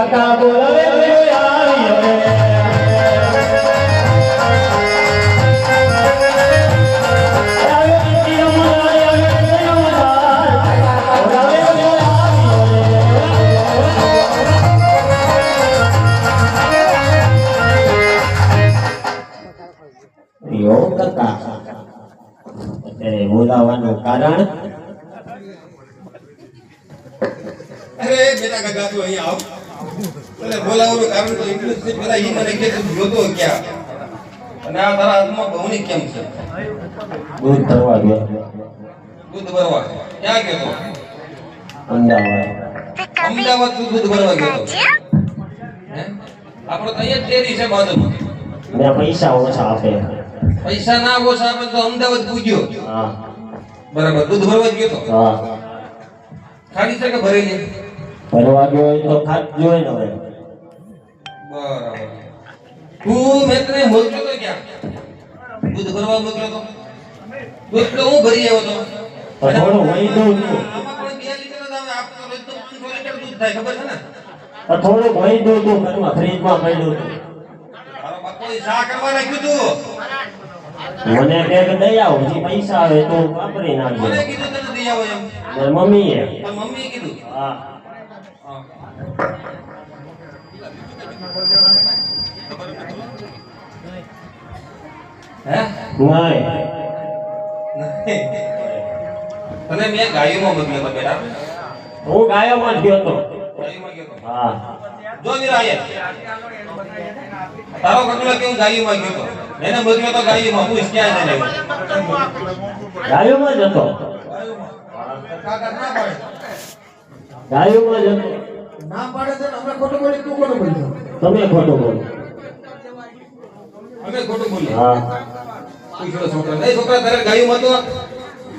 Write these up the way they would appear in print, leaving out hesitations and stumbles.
કાકા બોલાવે બોલાવાનું કારણ અરે બેટા કાકા તું અહીંયા આવ એટલે બોલાવવાનું કારણ તો એટલું જ છે પેલા ઈ મને કે તું જોતો ક્યાં અને આ તારા હાથમાં બહુની કેમ છે દૂધ ભરવા ગયો દૂધ ભરવા ક્યાં ગયો તો અમદાવાદ તું દૂધ ભરવા ગયો તો હે આપણો તો અહીંયા ડેરી છે બાજુમાં ને પૈસા ઓછા આપે પૈસા ના ઓછા આપે તો અમદાવાદ પૂજ્યો હા બરાબર દૂધ ભરવા ગયો તો હા ખાલી છે કે ભરેલી ભરવા ગયો હોય તો ખાત જોઈ ને હવે બરાબર તું મેં તને મોકલ્યો તો ક્યાં દૂધ ભરવા મોકલ્યો તો દૂધ તો હું ભરી આવ્યો તો થોડું વહી દઉં છું આમાં પણ 2 લીટર જ આવે આપતો રોજ તો 500 લીટર દૂધ થાય ખબર છે ને થોડું વહી દઉં તું ઘરમાં ફ્રીજમાં પડ્યું હતું તારો બાપો શા કરવા રાખ્યું તું મને કે દઈ આવ જે પૈસા આવે તો વાપરી નાખજો મને કીધું તને દઈ આવો એમ મારી મમ્મીએ તાર મમ્મીએ કીધું હા હે નહીં તને મેં ગાયોમાં મોકલ્યો તો બેટા હું ગાયોમાં જ ગયો હતો ગાયોમાં ગયો તો હા જો વીરા આયા તારો કટલો કેવું ગાયોમાં ગયો તો એને મોકલ્યો તો ગાયોમાં પૂછ ક્યાં જઈને ગાયોમાં જ હતો કાકા ના પાડે ગાયોમાં જ હતો ના પાડે તો અમે ખોટું બોલી તું ખોટું બોલ્યો તમે ખોટું બોલો અમે ખોટું બોલ્યો હા પૂછ્યો છોકરા નહીં છોકરા તારે ગાયોમાં તો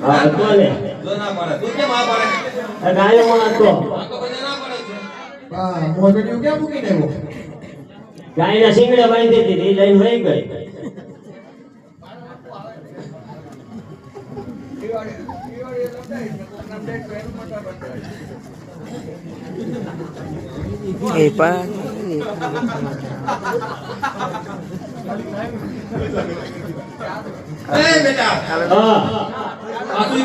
હા હતો ને જો ના પાડે તું કેમ આ પાડે આ ગાયોમાં હતો આ તો બધા ના પાડે છે હા મોઢું કેમ મૂકીને આવ્યો ગાયના શિંગડે બાંધી દીધી એ લઈને વહી ગઈ એ પણ એ બેટા હા આ તું